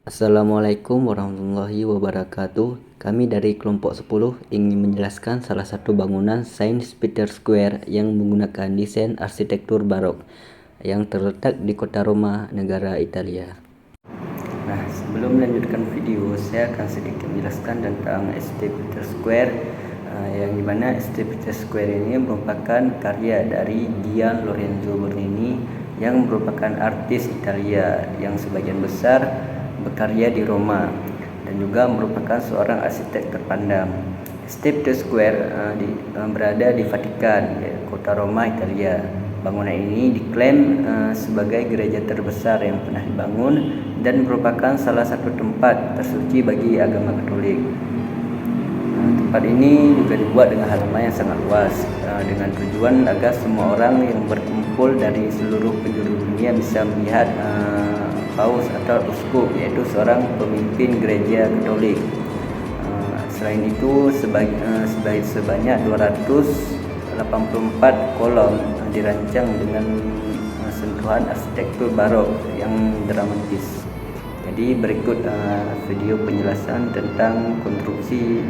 Assalamualaikum warahmatullahi wabarakatuh. Kami dari kelompok 10 ingin menjelaskan salah satu bangunan Saint Peter Square yang menggunakan desain arsitektur barok yang terletak di kota Roma, negara Italia. Nah, sebelum melanjutkan video, saya akan sedikit menjelaskan tentang St. Peter Square, yang dimana St. Peter Square ini merupakan karya dari Gian Lorenzo Bernini yang merupakan artis Italia yang sebagian besar berkarya di Roma dan juga merupakan seorang arsitek terpandang. St. Peter Square berada di Vatikan, kota Roma, Italia. Bangunan ini diklaim sebagai gereja terbesar yang pernah dibangun dan merupakan salah satu tempat tersuci bagi agama Katolik. Tempat ini juga dibuat dengan halaman yang sangat luas dengan tujuan agar semua orang yang berkumpul dari seluruh penjuru dunia bisa melihat paus atau uskup, yaitu seorang pemimpin gereja Katolik. Selain itu sebanyak 284 kolom dirancang dengan sentuhan arsitektur barok yang dramatis. Jadi berikut video penjelasan tentang konstruksi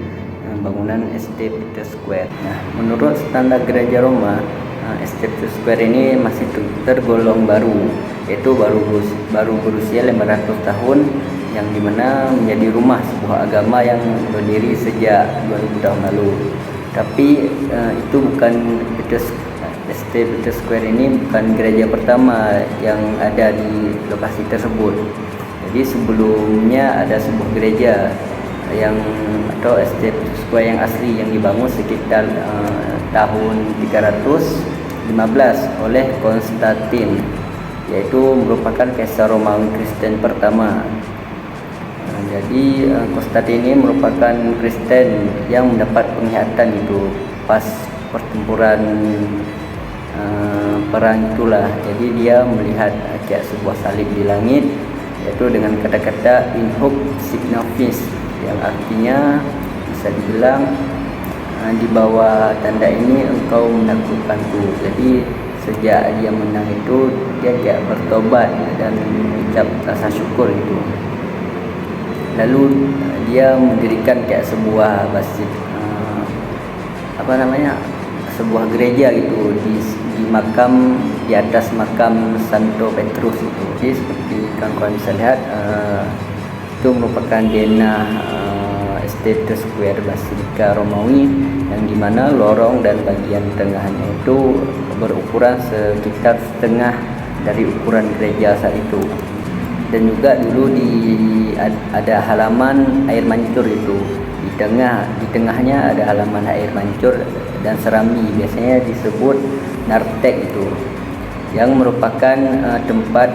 bangunan St. Peter Square. Nah, menurut standar gereja Roma, St. Peter Square ini masih tergolong baru, yaitu baru berusia 500 tahun, yang dimana menjadi rumah sebuah agama yang berdiri sejak 2000 tahun lalu. Tapi itu bukan St. Peter Square ini bukan gereja pertama yang ada di lokasi tersebut. Jadi sebelumnya ada sebuah gereja atau St. Peter Square yang asli yang dibangun sekitar tahun 315 oleh Konstantin, yaitu merupakan kaisar Romawi Kristen pertama. Jadi Konstantin ini merupakan Kristen yang mendapat penglihatan itu pas pertempuran perang itulah. Jadi dia melihat kayak sebuah salib di langit, yaitu dengan kata-kata in hoc signo vis, yang artinya bisa dibilang di bawah tanda ini engkau menaklukkanku. Jadi sejak dia menang itu dia kayak bertobat dan mengucap rasa syukur itu. Lalu dia mendirikan kayak sebuah masjid, sebuah gereja gitu di atas makam Santo Petrus itu. Jadi seperti kawan-kawan bisa lihat, itu merupakan denah St. Peter Square Basilica Romawi, yang dimana lorong dan bagian tengahnya itu berukuran sekitar setengah dari ukuran gereja saat itu. Dan juga dulu ada halaman air mancur itu di tengahnya ada halaman air mancur dan serami, biasanya disebut nartek itu, yang merupakan tempat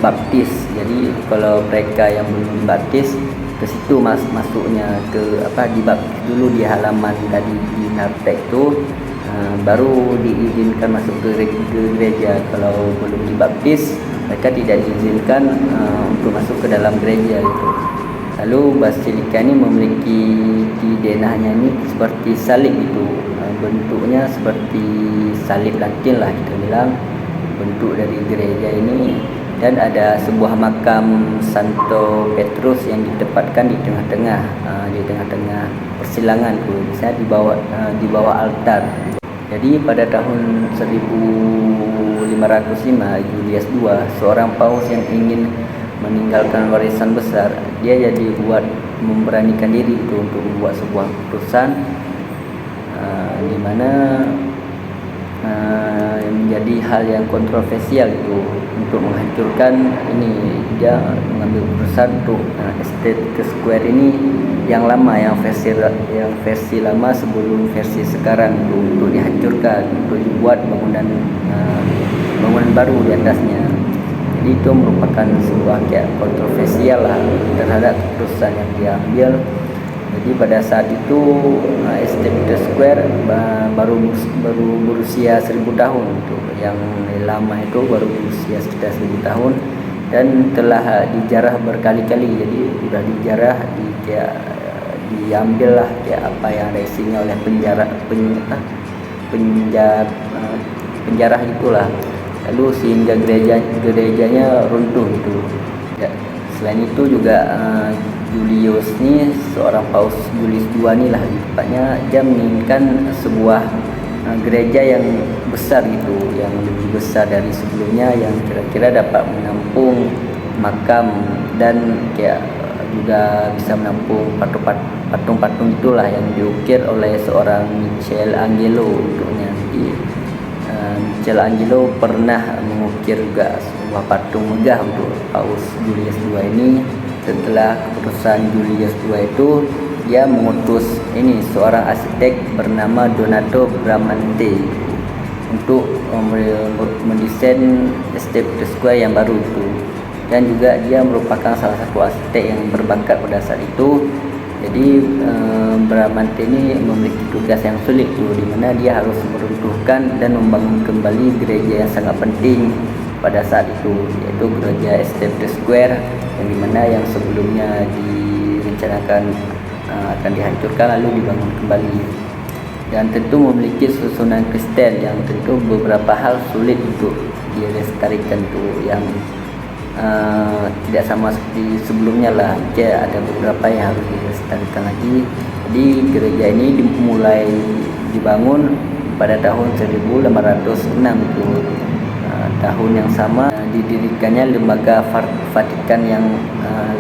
baptis. Jadi kalau mereka yang belum dibaptis ke situ masuknya dibaptis dulu di halaman tadi di nartek itu, baru diizinkan masuk ke gereja. Kalau belum dibaptis mereka tidak diizinkan untuk masuk ke dalam gereja itu. Lalu basilika ini memiliki di denahnya ini seperti salib itu, bentuknya seperti salib Latin lah kita bilang bentuk dari gereja ini. Dan ada sebuah makam Santo Petrus yang ditempatkan di tengah-tengah persilangan tuh, bisa di bawah altar. Jadi pada tahun 1505 Julius II, seorang paus yang ingin meninggalkan warisan besar, dia jadi memberanikan diri itu untuk membuat sebuah keputusan di mana menjadi hal yang kontroversial itu untuk menghancurkan ini. Dia mengambil keputusan untuk St. Square ini yang lama, yang versi lama sebelum versi sekarang untuk dihancurkan, untuk dibuat bangunan baru di atasnya. Jadi itu merupakan sebuah kayak kontroversial lah terhadap keputusan yang diambil. Jadi pada saat itu St. Peter Square baru berusia 1000 tahun itu. Yang lama itu baru berusia sekitar 1000 tahun dan telah dijarah berkali-kali. Jadi sudah dijarah, diambil lah kayak apa yang ada isinya oleh penjarah itulah. Lalu sehingga gerejanya runtuh itu. Ya, Selain itu juga Julius ini seorang Paus Julius II nih lah, tepatnya dia menginginkan sebuah gereja yang besar gitu, yang lebih besar dari sebelumnya, yang kira-kira dapat menampung makam dan kayak juga bisa menampung patung-patung itulah yang diukir oleh seorang Michelangelo untuknya. Jadi Michelangelo pernah mengukir juga sebuah patung megah untuk Paus Julius II ini. Setelah keputusan Julius II itu, dia mengutus ini seorang arsitek bernama Donato Bramante untuk mendesain Estepte Square yang baru itu. Dan juga dia merupakan salah satu arsitek yang berbakat pada saat itu. Jadi Bramante ini memiliki tugas yang sulit tuh, di mana dia harus meruntuhkan dan membangun kembali gereja yang sangat penting pada saat itu, yaitu gereja Estepte Square, yang dimana yang sebelumnya direncanakan akan dihancurkan lalu dibangun kembali, dan tentu memiliki susunan Kristen yang tentu beberapa hal sulit untuk dilestarikan tuh, yang tidak sama seperti sebelumnya lah. Ada beberapa yang harus dilestarikan lagi. Jadi gereja ini dimulai dibangun pada tahun 1806 itu, tahun yang sama didirikannya lembaga Vatikan yang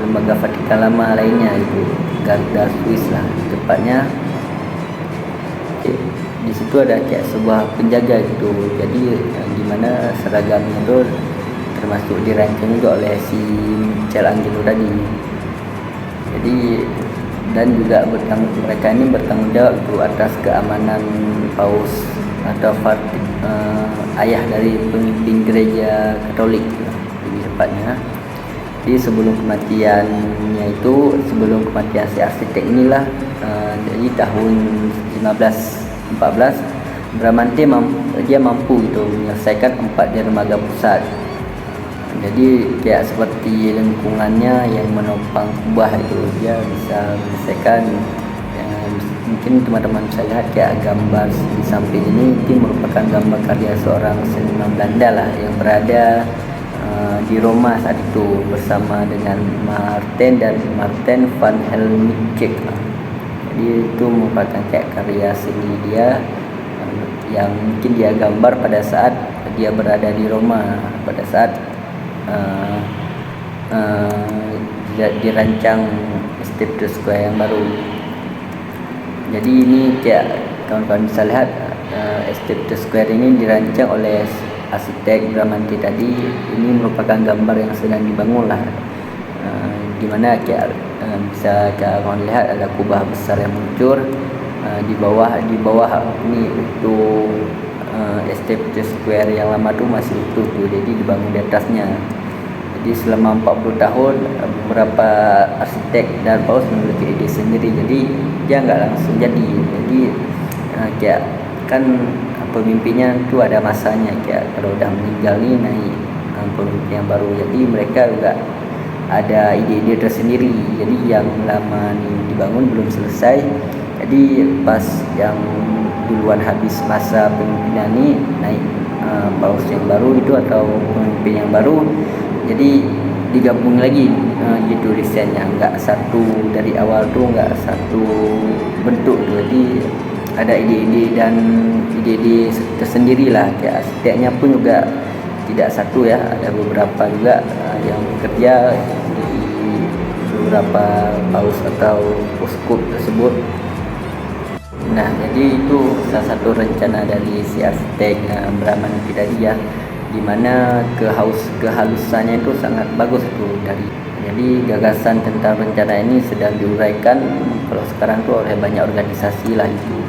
lembaga Vatikan lama lainnya, itu Garda Swiss lah tepatnya. Di situ ada kayak sebuah penjaga gitu, jadi di mana seragamnya itu termasuk dirancang juga oleh si Michelangelo tadi. Jadi dan juga mereka ini bertanggung jawab itu atas keamanan Paus atau ayah dari pemimpin gereja Katolik lebih tepatnya. Jadi sebelum kematian si arsitek inilah, jadi tahun 1514 Bramante mampu gitu menyelesaikan 4 dermaga pusat. Jadi kayak seperti lengkungannya yang menopang kubah itu, dia bisa menyelesaikan. Mungkin teman-teman bisa lihat kayak gambar di samping ini, itu merupakan gambar karya seorang seniman Belanda lah yang berada di Roma saat itu bersama dengan Martin van Helmicke. Jadi itu merupakan kayak karya seni dia yang mungkin dia gambar pada saat dia berada di Roma, pada saat dirancang Estepte Square yang baru. Jadi ini kayak kawan-kawan bisa lihat, Estepte Square ini dirancang oleh arsitek Bramante tadi. Ini merupakan gambar yang sedang dibangun lah, dimana kayak bisa kawan lihat ada kubah besar yang muncul di bawah ini itu Estepte Square yang lama tuh masih utuh tuh, jadi dibangun di atasnya. Jadi selama 40 tahun beberapa arsitek dan paus memiliki ide sendiri, jadi dia nggak langsung jadi. Jadi kayak kan pemimpinnya tuh ada masanya, kayak kalau udah meninggal nih naik pemimpin yang baru, jadi mereka juga ada ide-ide tersendiri. Jadi yang lama nih dibangun belum selesai, jadi pas yang duluan habis masa pemimpinan nih naik paus yang baru itu atau pemimpin yang baru, jadi digabung lagi gitu desainnya, nggak satu dari awal tuh, nggak satu bentuk tuh. Jadi ada ide-ide tersendiri lah, kayak arsiteknya pun juga tidak satu ya, ada beberapa juga yang bekerja di beberapa paus atau uskup tersebut. Nah, jadi itu salah satu rencana dari si arsitek Bramante tadi ya, dimana kehalusannya itu sangat bagus tuh dari. Jadi gagasan tentang rencana ini sedang diuraikan kalau sekarang tuh oleh banyak organisasi lah itu.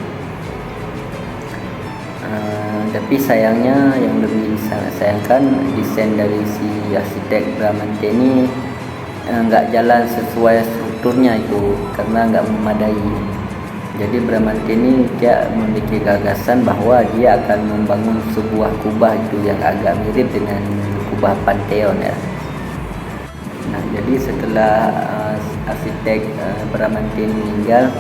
Tapi sayangnya, yang lebih sangat sayangkan, desain dari si arsitek Bramante ini nggak jalan sesuai strukturnya itu, karena nggak memadai. Jadi Bramante ini dia memiliki gagasan bahwa dia akan membangun sebuah kubah itu yang agak mirip dengan kubah Pantheon ya. Nah, jadi setelah arsitek Bramante meninggal,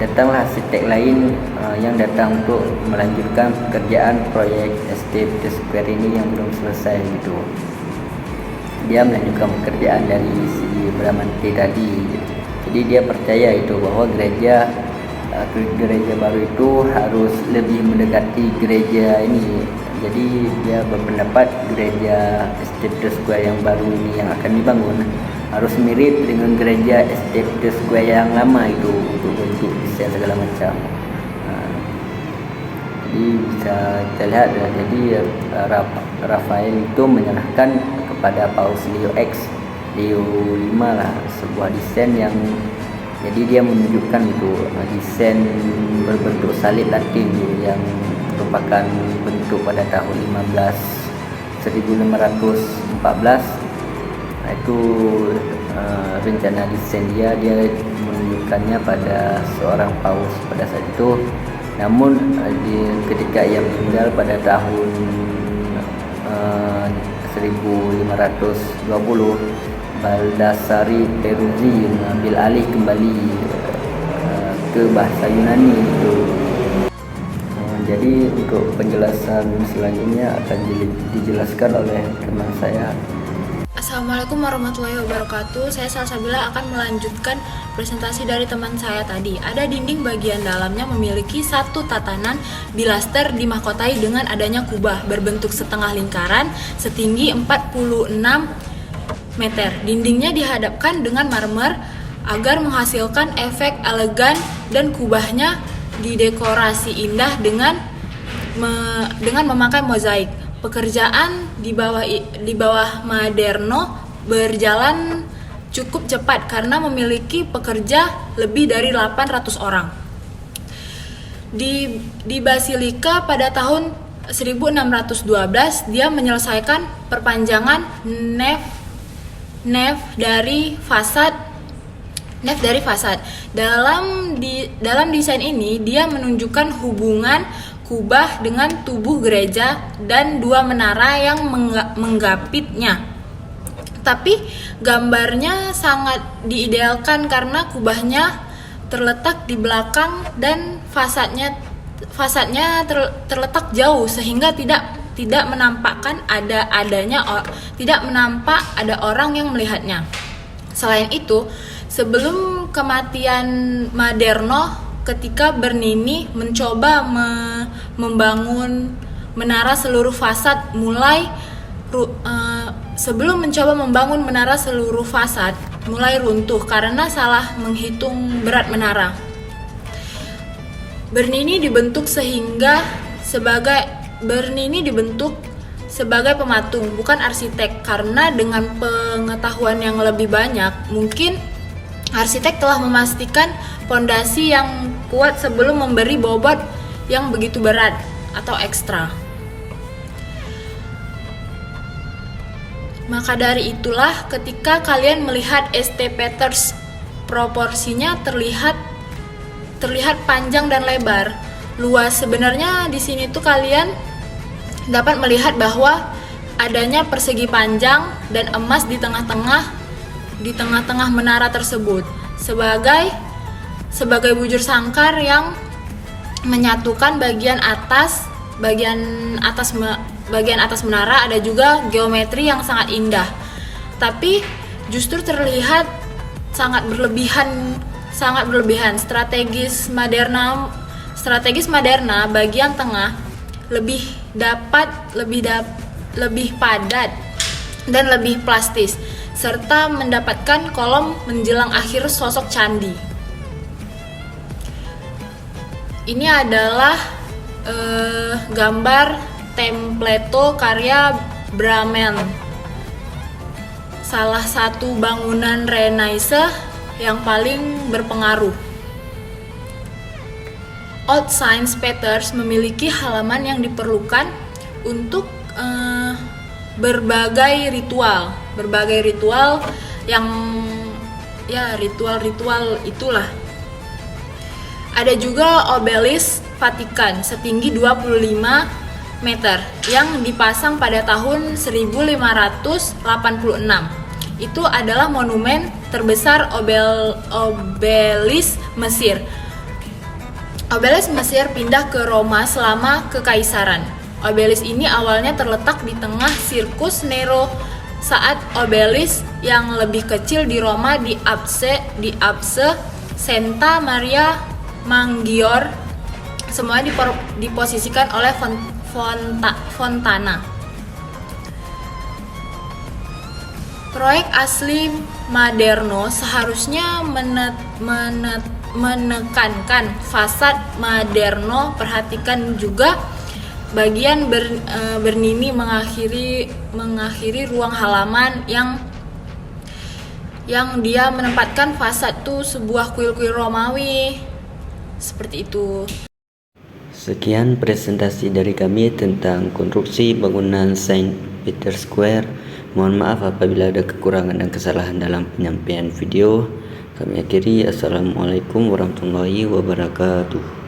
datanglah arsitek lain yang datang untuk melanjutkan pekerjaan proyek Estepte Square ini yang belum selesai gitu. dia melanjutkan pekerjaan dari si Bramante tadi. Jadi dia percaya itu bahwa gereja baru itu harus lebih mendekati gereja ini. Jadi dia berpendapat gereja Estete Square yang baru ini yang akan dibangun harus mirip dengan gereja Estete Square yang lama itu untuk bentuk desain segala macam. Jadi bisa kita lihat ya, jadi Rafael itu menyerahkan kepada Paus Leo V lah sebuah desain yang jadi dia menunjukkan itu desain berbentuk salib Latin yang merupakan bentuk pada tahun 1514. Itu rencana desain dia menunjukkannya pada seorang paus pada saat itu. Namun ketika ia meninggal pada tahun 1520, Baldassari Peruzzi mengambil alih kembali ke bahasa Yunani itu. Jadi untuk penjelasan selanjutnya akan dijelaskan oleh teman saya. Assalamualaikum warahmatullahi wabarakatuh. Saya Salsabila akan melanjutkan presentasi dari teman saya tadi. Ada dinding bagian dalamnya memiliki satu tatanan pilaster dimahkotai dengan adanya kubah berbentuk setengah lingkaran setinggi 46 meter. Dindingnya dihadapkan dengan marmer agar menghasilkan efek elegan dan kubahnya didekorasi indah dengan memakai mozaik. Pekerjaan di bawah Maderno berjalan cukup cepat karena memiliki pekerja lebih dari 800 orang. Di Basilika pada tahun 1612 dia menyelesaikan perpanjangan nef dari fasad. Dalam desain ini dia menunjukkan hubungan kubah dengan tubuh gereja dan dua menara yang menggapitnya. Tapi gambarnya sangat diidealkan karena kubahnya terletak di belakang dan fasadnya terletak jauh sehingga tidak menampak ada orang yang melihatnya. Selain itu, sebelum kematian Maderno, ketika Bernini mencoba membangun menara seluruh fasad mulai runtuh karena salah menghitung berat menara. Bernini dibentuk sebagai pematung, bukan arsitek, karena dengan pengetahuan yang lebih banyak, mungkin arsitek telah memastikan fondasi yang kuat sebelum memberi bobot yang begitu berat atau ekstra. Maka dari itulah ketika kalian melihat St. Peter's, proporsinya terlihat panjang dan lebar, luas. Sebenarnya di sini tuh kalian dapat melihat bahwa adanya persegi panjang dan emas di tengah-tengah menara tersebut sebagai bujur sangkar yang menyatukan bagian atas menara. Ada juga geometri yang sangat indah, tapi justru terlihat sangat berlebihan. Strategis Maderna bagian tengah lebih padat dan lebih plastis, serta mendapatkan kolom menjelang akhir sosok candi. Ini adalah gambar Templeto karya Bramante, salah satu bangunan Renaissance yang paling berpengaruh. Old St. Peter's memiliki halaman yang diperlukan untuk berbagai ritual yang ritual itulah. Ada juga obelis Vatikan setinggi 25 meter yang dipasang pada tahun 1586. Itu adalah monumen terbesar obelis Mesir. Obelis Mesir pindah ke Roma selama kekaisaran. Obelis ini awalnya terletak di tengah Sirkus Nero saat obelis yang lebih kecil di Roma di Apse Santa Maria Maggiore semua diposisikan oleh Fontana. Proyek asli Maderno seharusnya menekankan fasad Maderno. Perhatikan juga bagian Bernini mengakhiri ruang halaman yang dia menempatkan fasad tuh sebuah kuil-kuil Romawi seperti itu. Sekian presentasi dari kami tentang konstruksi bangunan Saint Peter Square. Mohon maaf apabila ada kekurangan dan kesalahan dalam penyampaian video. Kami akhiri. Assalamualaikum warahmatullahi wabarakatuh.